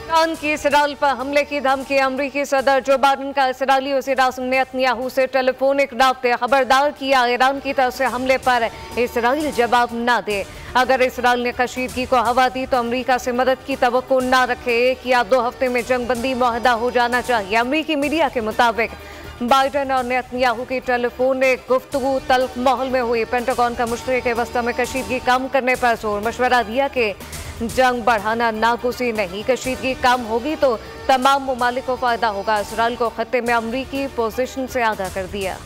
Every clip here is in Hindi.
ईरान की इसराइल पर हमले की धमकी। अमरीकी सदर जो बाइडेन का इसराइली वज़ीर आज़म नेतन्याहू से टेलीफोनिक राब्ते खबरदार किया, ईरान की तरफ से हमले पर इसराइल जवाब न दे। अगर इसराइल ने कशीदगी को हवा दी तो अमरीका से मदद की तवक्को न रखे। 1 या 2 हफ्ते में जंगबंदी मुआहदा हो जाना चाहिए। अमरीकी मीडिया के मुताबिक बाइडेन और नेतन्याहू की टेलीफोनिक गुफ्तगू तल्ख माहौल में हुई। पेंटागन का मुश्तरके वस्ता में कशीदगी कम करने पर जोर, मशवरा दिया कि जंग बढ़ाना नागुज़ीर नहीं, कशीदगी कम होगी तो तमाम ममालिक को फायदा होगा। इसराइल को खत्ते में अमरीकी पोजीशन से आगाह कर दिया।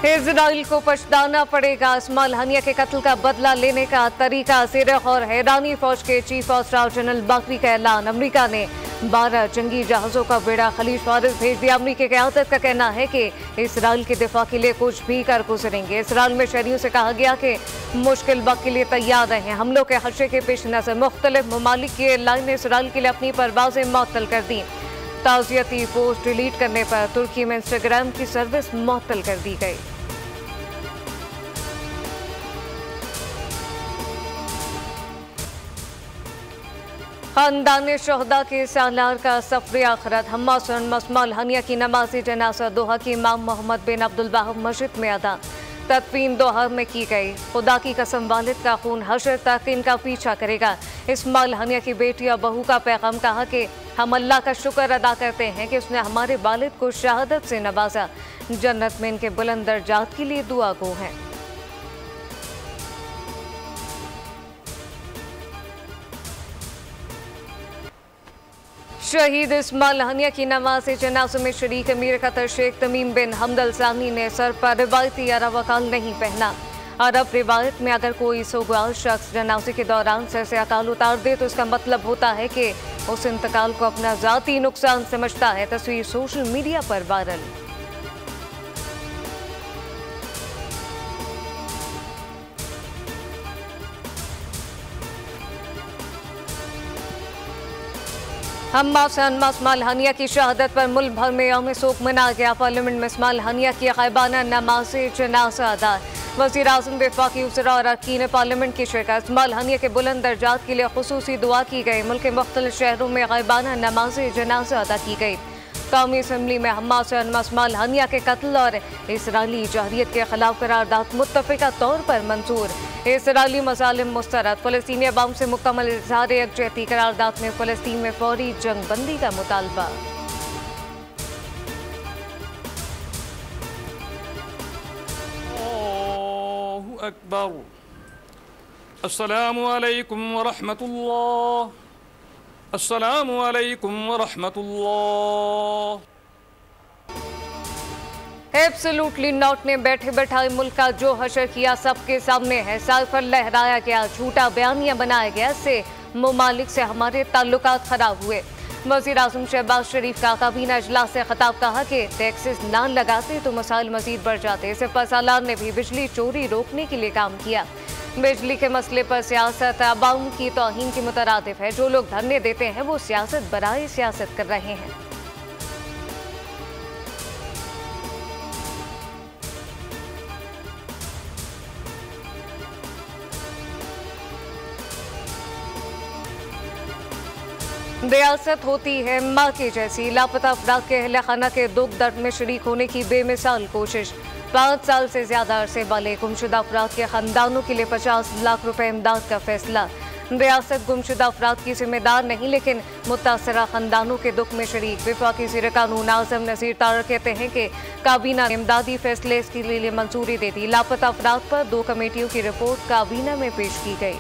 इजराइल को पछताना पड़ेगा। इस्माइल हनिया के कत्ल का बदला लेने का तरीका ज़ेर गौर है। ईरानी फौज के चीफ ऑफ स्टाफ जनरल बाकरी का ऐलान। अमरीका ने 12 जंगी जहाज़ों का बेड़ा खलीज फारिस भेज दिया। अमरीकी क़यादत का कहना है कि इसराइल के दिफा के लिए कुछ भी कर गुजरेंगे। इसराइल में शहरियों से कहा गया कि मुश्किल वक्त के लिए तैयार रहें। हमलों के खदशे के पेश नज़र मुख्तलिफ ममालिक की एयरलाइन ने इसराइल के लिए अपनी परवाज़ें मुअत्तल कर दी। ताज़ियती पोस्ट डिलीट करने पर तुर्की में इंस्टाग्राम की सर्विस मुअत्तल कर दी गई। खानदान शहदा के सालार का सफर आखिरत। हम्मास और इस्माइल हनिया की नमाज़ी जनाजा दोहा की इमाम मोहम्मद बिन अब्दुल वहाब मस्जिद में अदा। तदफीन दोहा में की गई। खुदा की कसम वालिद का खून हशर तक इनका पीछा करेगा। इस्माइल हनिया की बेटी और बहू का पैगाम, कहा कि हम अल्लाह का शुक्र अदा करते हैं कि उसने हमारे वालिद को शहादत से नवाजा। जन्नत में इनके बुलंद दर्जात के लिए दुआ गो हैं। शहीद इस्माइल हनिया की नमाज जनाज़े में शरीक अमीर कतर शेख तमीम बिन हमद अल सानी ने सर पर रिवायती अरब वकाल नहीं पहना। अरब रिवायत में अगर कोई सोगवार शख्स जनाजे के दौरान सर से अकाल उतार दे तो इसका मतलब होता है कि उस इंतकाल को अपना ज़ाती नुकसान समझता है। तस्वीर सोशल मीडिया पर वायरल। हम्मास इस्माइल हनिया की शहादत पर मुल्क भर में यौम शोक मनाया गया। पार्लियामेंट में इस्माइल हनिया की ग़ाइबाना नमाज़ जनाज़ा अदा। वज़ीर आज़म, वफ़ाक़ी वज़रा और अरकान पार्लियामेंट की शिरकत। इस्माइल हनिया के बुलंद दर्जात के लिए खुसूसी दुआ की गई। मुल्क के मुख्तलिफ शहरों में ग़ाइबाना नमाज़ जनाज़ा अदा की गई। कौमी असम्बली में हम्मास और इस्माइल हनिया के कत्ल और इसराइली जहरियत के खिलाफ करारदाद मुत्तफ़िक़ा तौर पर मंजूर। इसराइली मज़ालिम मुस्तरद। फ़लस्तीनी अवाम से मुकम्मल इज़हार यकजहती। करारदाद में फ़लस्तीन में फौरी जंग बंदी का मुतालबा। अल्लाहु अकबर। अस्सलामु अलैकुम व रहमतुल्लाह। अस्सलामु अलैकुम व रहमतुल्लाह। एब्सोल्युटली नॉट ने बैठे बैठाए मुल्क का जो हशर किया सबके सामने है। साइफर लहराया गया, झूठा बयानिया बनाया गया, इससे ममालिक से हमारे ताल्लुकात खराब हुए। वज़ीर आज़म शहबाज शरीफ का काबीना इजलास से खिताब, कहा कि टैक्सेस ना लगाते तो मसाइल मजीद बढ़ जाते। सिपा सालार ने भी बिजली चोरी रोकने के लिए काम किया। बिजली के मसले पर सियासत अवाम की तौहीन की मुतरादिफ है। जो लोग धरने देते हैं वो सियासत बराए सियासत कर रहे हैं। रियासत होती है माँ की जैसी। लापता अफराद के अहले खाना के दुख दर्द में शरीक होने की बेमिसाल कोशिश। 5 साल से ज्यादा अरसे वाले गुमशुदा अफराद के खानदानों के लिए 50 लाख रुपए इमदाद का फैसला। रियासत गुमशुदा अफराद की जिम्मेदार नहीं लेकिन मुतासरा खानदानों के दुख में शरीक। वफाकी ज़ीर कानून आज़म नज़ीर तारक कहते हैं कि काबीना ने इमदादी फैसले इसके लिए मंजूरी दे दी। लापता अफराद पर 2 कमेटियों की रिपोर्ट काबीना में पेश की गई।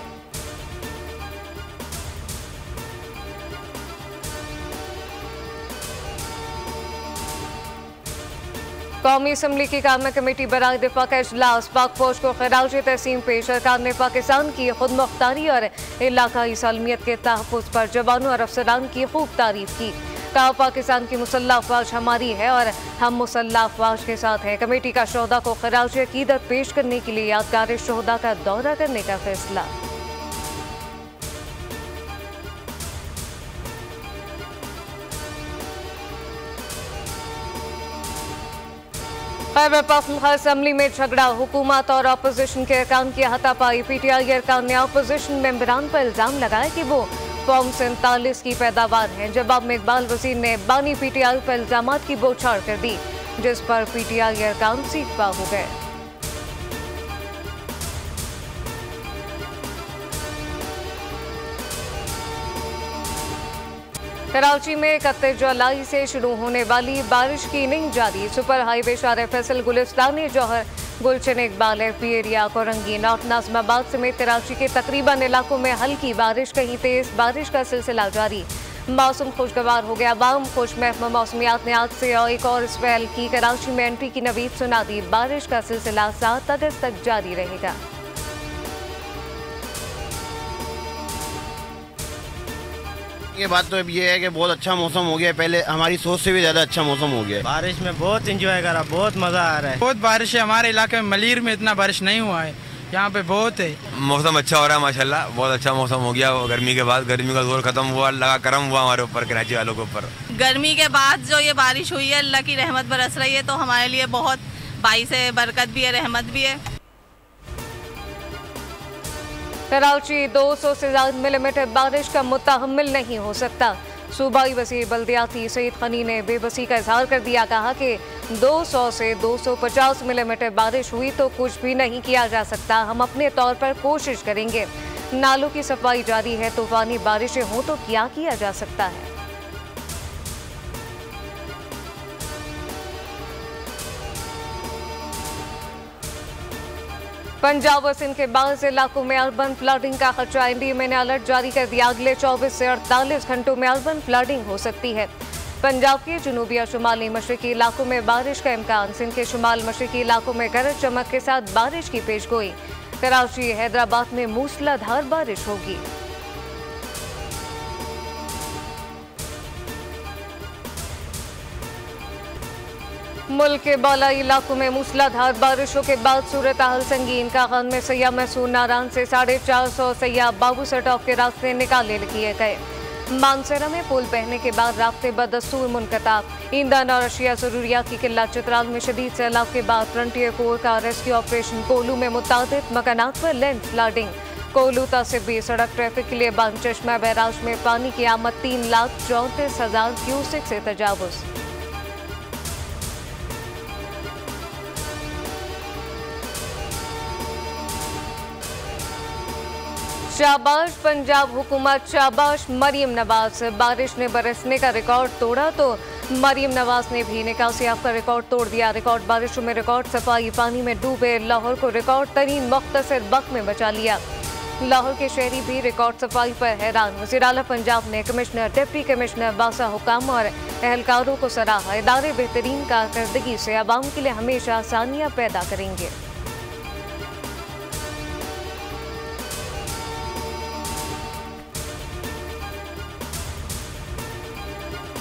कौमी असम्बली की कायमा कमेटी बराए दिफा का इजलास। पाक फौज को खराज तहसीन पेश। सरकार ने पाकिस्तान की खुद मुख्तारी और इलाकाई सालमियत के तहफ़्फ़ुज़ पर जवानों और अफसरान की खूब तारीफ की। कहा पाकिस्तान की मुसल्लह अफ़वाज हमारी है और हम मुसल्लह अफ़वाज के साथ हैं। कमेटी का शोहदा को खराज अक़ीदत पेश करने के लिए यादगार शोहदा का दौरा करने का फैसला। खैबर पख्तूनख्वा असेंबली में झगड़ा, हुकूमत और अपोजिशन के अरकान की हाथापाई। पीटीआई अरकान ने अपोजिशन मेंबरान पर इल्जाम लगाया कि वो फॉर्म 47 की पैदावार हैं। जवाब में इकबाल वजीर ने बानी पीटीआई पर इल्जामात की बौछार कर दी, जिस पर पीटीआई अरकान सीखपा हो गए। कराची में 31 जुलाई से शुरू होने वाली बारिश की इनिंग जारी। Super highway Sharae Faisal, Gulistan Jauhar, Gulshan Iqbal, FB area, Korangi, north Nazimabad समेत कराची के तकरीबन इलाकों में हल्की बारिश, कहीं तेज बारिश का सिलसिला जारी। मौसम खुशगवार हो गया, आवाम खुश महफूम मौसमियात ने आज से एक और स्पेल की कराची में एंट्री की नवीद सुना दी। बारिश का सिलसिला 7 अगस्त तक जारी रहेगा। ये बात तो अब ये है कि बहुत अच्छा मौसम हो गया है, पहले हमारी सोच से भी ज़्यादा अच्छा मौसम हो गया है। बारिश में बहुत एंजॉय करा, बहुत मज़ा आ रहा है। बहुत बारिश है हमारे इलाके में, मलीर में इतना बारिश नहीं हुआ है, यहाँ पे बहुत है। मौसम अच्छा हो रहा है माशाल्लाह, बहुत अच्छा मौसम हो गया। गर्मी के बाद गर्मी का जोर खत्म हुआ, अल्लाह का करम हुआ हमारे ऊपर, कराची वालों के ऊपर। गर्मी के बाद जो ये बारिश हुई है, अल्लाह की रहमत बरस रही है, तो हमारे लिए बहुत बाइस है, बरकत भी है, रहमत भी है। कराची 200 से ज्यादा मिलीमीटर बारिश का मुतहम्मिल नहीं हो सकता। सूबाई वज़ीर बल्दियाती सईद खनी ने बेबसी का इजहार कर दिया, कहा कि 200 से 250 मिलीमीटर बारिश हुई तो कुछ भी नहीं किया जा सकता। हम अपने तौर पर कोशिश करेंगे। नालों की सफाई जारी है, तूफानी बारिशें हों तो क्या किया जा सकता है। पंजाब और सिंध के बाज़ इलाकों में अर्बन फ्लडिंग का खतरा। एनडीएमए ने अलर्ट जारी कर दिया, अगले 24 से 48 घंटों में अर्बन फ्लडिंग हो सकती है। पंजाब के जनूबी और शुमाली मशरकी इलाकों में बारिश का इम्कान। सिंध के शुमाल मशरकी इलाकों में गरज चमक के साथ बारिश की पेशगोई। कराची, हैदराबाद में मूसलाधार बारिश होगी। मुल्क के बालाई इलाकों में मूसलाधार बारिशों के बाद सूरत हाल संगीन। कागन में सैयाह मैसूर नारान से 450 सैयाह बाबू सेट ऑफ के रास्ते निकाले किए गए। मानसरा में पुल बहने के बाद रास्ते बदस्तूर मुनक़ता। ईंधन और अशिया ज़रूरियात की किल्लत। चित्राल में शदीद सैलाब के बाद फ्रंटियर कोर का रेस्क्यू ऑपरेशन। कोलू में मुतादिद मकानात पर लैंड स्लाइडिंग। कोलू तसिबी सड़क ट्रैफिक के लिए बंद। चश्मा बैराज में पानी की आमद 3,34,000 क्यूसेक से तजावुज़। शाबाश पंजाब हुकूमत, शाबाश मरियम नवाज। बारिश ने बरसने का रिकॉर्ड तोड़ा तो मरियम नवाज ने भी निकासी याफ्ता रिकॉर्ड तोड़ दिया। रिकॉर्ड बारिशों में रिकॉर्ड सफाई। पानी में डूबे लाहौर को रिकॉर्ड तरीन मुख्तसर वक्त में बचा लिया। लाहौर के शहरी भी रिकॉर्ड सफाई पर हैरान। वज़ीर आला पंजाब ने कमिश्नर, डिप्टी कमिश्नर, बासा हुकाम और एहलकारों को सराहा। इदारे बेहतरीन कारकर्दगी से आवाम के लिए हमेशा आसानियाँ पैदा करेंगे।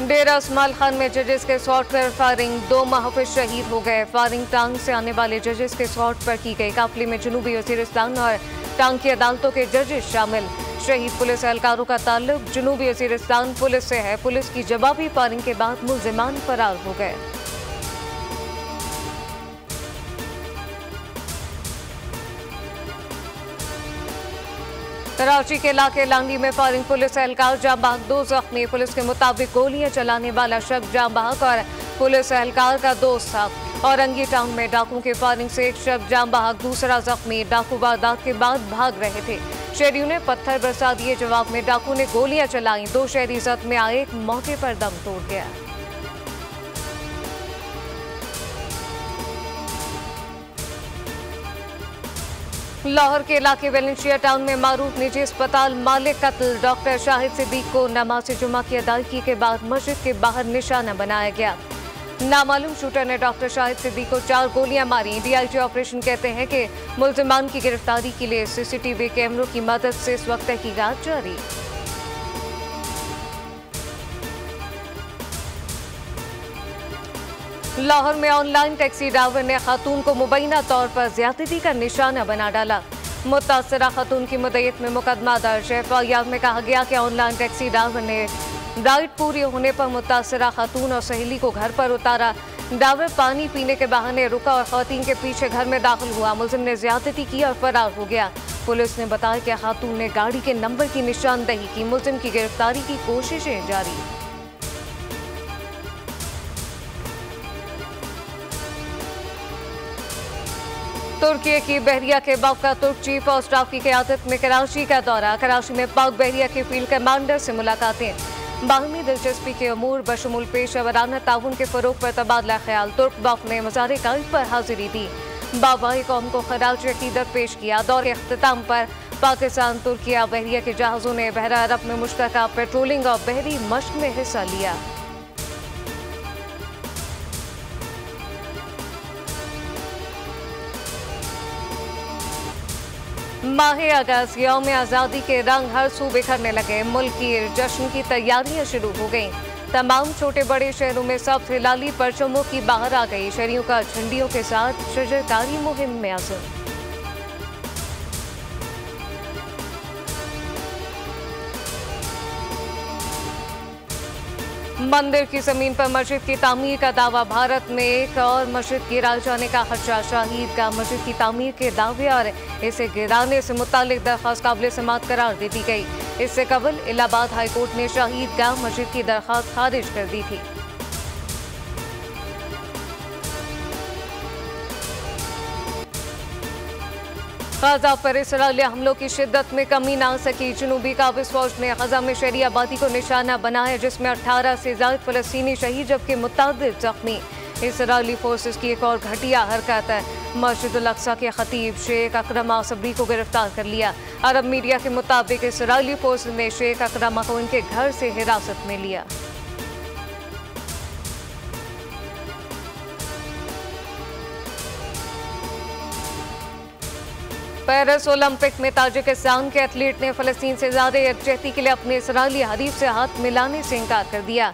डेरा उस्मान खान में जजेस के शॉट पर फायरिंग। 2 महफिज शहीद हो गए। फायरिंग टांग से आने वाले जजेस के शॉट पर की गई। काफिले में जनूबी वज़ीरिस्तान और टांग की अदालतों के जजेस शामिल। शहीद पुलिस एहलकारों का ताल्लुक जनूबी वज़ीरिस्तान पुलिस से है। पुलिस की जवाबी फायरिंग के बाद मुल्ज़िमान फरार हो गए। कराची के इलाके लांगी में फायरिंग। पुलिस एहलकार जाँ बहक, 2 जख्मी। पुलिस के मुताबिक गोलियां चलाने वाला शख्स जाँ बहक और पुलिस एहलकार का दोस्त था। औरंगी टाउन में डाकुओं की फायरिंग से एक शख्स जाँ बहक, दूसरा जख्मी। डाकू वारदात के बाद भाग रहे थे। शहरियों ने पत्थर बरसा दिए। जवाब में डाकू ने गोलियां चलाई। 2 शहरी जख्मी आए, एक मौके पर दम तोड़ गया। लाहौर के इलाके वेलेंशिया टाउन में मारूफ निजी अस्पताल मालिक कत्ल। डॉक्टर शाहिद सिद्दीक को नमाज जुमा की अदायगी के बाद मस्जिद के बाहर निशाना बनाया गया। नामालूम शूटर ने डॉक्टर शाहिद सिद्दीक को 4 गोलियां मारी। डीआईजी ऑपरेशन कहते हैं कि मुल्जिमान की गिरफ्तारी के लिए सीसीटीवी कैमरों की मदद से इस वक्त तहकीकात जारी। लाहौर में ऑनलाइन टैक्सी ड्राइवर ने खातून को मुबैना तौर पर ज्यादती का निशाना बना डाला। मुतासरा खातून की मुद्दत में मुकदमा दर्ज है। एफआईआर में कहा गया कि ऑनलाइन टैक्सी ड्राइवर ने राइड पूरी होने पर मुतासरा खातून और सहेली को घर पर उतारा। ड्राइवर पानी पीने के बहाने रुका और खवातीन के पीछे घर में दाखिल हुआ। मुलजिम ने ज्यादती की और फरार हो गया। पुलिस ने बताया कि खातून ने गाड़ी के नंबर की निशानदेही की। मुलजिम की गिरफ्तारी की कोशिशें जारी। तुर्की की बहरिया के बावका तुर्क चीफ ऑफ स्टाफ की क़यादत में कराची का दौरा। कराची में पाक बहरिया के फील्ड कमांडर से मुलाकातें। बाहमी दिलचस्पी के अमूर बशमूल पेशा वराना ताउन के फरोग पर तबादला ख्याल। तुर्क बाफ ने मज़ार कायद पर हाजिरी दी। बाबाई कौम को खराज अकीदत पेश किया। दौरे अख्तिताम पर पाकिस्तान तुर्किया बहरिया के जहाज़ों ने बहरा अरब में मुश्तरका पेट्रोलिंग और बहरी मश्क में हिस्सा लिया। माहे अगस्त यौम आज़ादी के रंग हर सू बिखरने लगे। मुल्क की जश्न की तैयारियां शुरू हो गईं। तमाम छोटे बड़े शहरों में सब हिलाली परचमों की बाहर आ गई। शहरियों का झंडियों के साथ शजरकारी मुहिम में आज़म। मंदिर की जमीन पर मस्जिद की तामीर का दावा। भारत में एक और मस्जिद गिराए जाने का खदशा। शाहिद का मस्जिद की तामीर के दावे और इसे गिराने से मुतालिक दरख्वास्त काबिल समाअत करार दे दी गई। इससे कबल इलाहाबाद हाईकोर्ट ने शाहिद का मस्जिद की दरख्वास्त खारिज कर दी थी। गाजा पर इसराइली हमलों की शिद्दत में कमी ना सकी। जनूबी काबिज फौज ने गाजा में शहरी आबादी को निशाना बनाया, जिसमें 18 से ज्यादा फलस्तीनी शहीद जबकि मुतअद्दिद जख्मी। इसराइली फोर्सेस की एक और घटिया हरकत है। मस्जिद अल अक्सा के खतीब शेख अकरम सबरी को गिरफ्तार कर लिया। अरब मीडिया के मुताबिक इसराइली फोर्स ने शेख अकरम को इनके घर से हिरासत में लिया। पेरिस ओलंपिक में ताजिकिस्तान के एथलीट ने फलस्तीन से ज्यादा यकजहती के लिए अपने इसराइली हरीफ से हाथ मिलाने से इनकार कर दिया।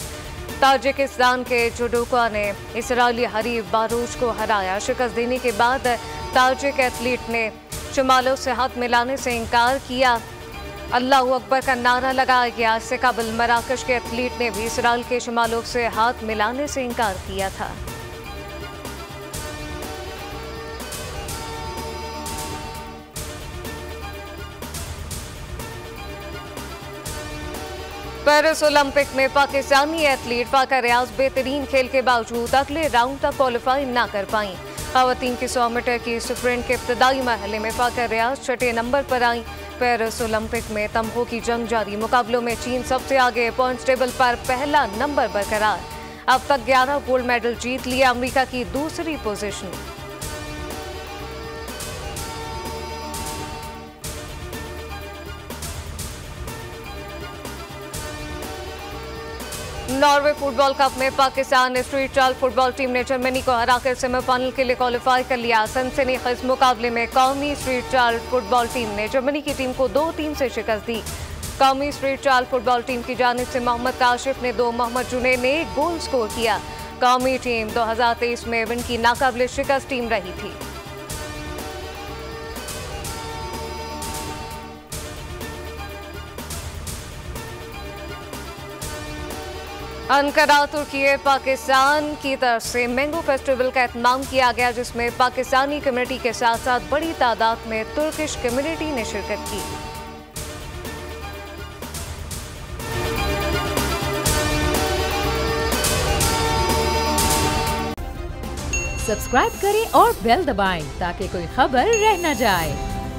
ताजिकिस्तान के जुडोका ने इसराइली हरीफ बारूच को हराया। शिकस्त देने के बाद ताजिक एथलीट ने शुमालों से हाथ मिलाने से इनकार किया। अल्लाहू अकबर का नारा लगाया गया। इससे कबल मराकश के एथलीट ने भी इसराइल के शुमालों से हाथ मिलाने से इनकार किया था। पेरिस ओलंपिक में पाकिस्तानी एथलीट फाका रियाज बेहतरीन खेल के बावजूद अगले राउंड तक क्वालिफाई ना कर पाई। खवातीन की 100 मीटर की स्प्रिंट के इब्तदाई मरहले में फाका रियाज 6ठे नंबर पर आई। पेरिस ओलंपिक में तमगों की जंग जारी। मुकाबलों में चीन सबसे आगे, पॉइंट्स टेबल पर पहला नंबर बरकरार। अब तक 11 गोल्ड मेडल जीत लिए। अमेरिका की दूसरी पोजीशन। नॉर्वे फुटबॉल कप में पाकिस्तान स्ट्रीट चाल फुटबॉल टीम ने जर्मनी को हराकर सेमीफाइनल के लिए क्वालिफाई कर लिया। सनसनीखेज मुकाबले में कौमी स्ट्रीट चाल फुटबॉल टीम ने जर्मनी की टीम को 2-3 से शिकस्त दी। कौमी स्ट्रीट चाल फुटबॉल टीम की जानिब से मोहम्मद काशिफ ने 2, मोहम्मद जुनैद ने 1 गोल स्कोर किया। कौमी टीम 2023 में विन की नाकाबिल शिकस्त टीम रही थी। अंकारा तुर्की पाकिस्तान की तरफ से मैंगो फेस्टिवल का एहतमाम किया गया, जिसमें पाकिस्तानी कम्युनिटी के साथ साथ बड़ी तादाद में तुर्किश कम्युनिटी ने शिरकत की। सब्सक्राइब करें और बेल दबाएं ताकि कोई खबर रह न जाए।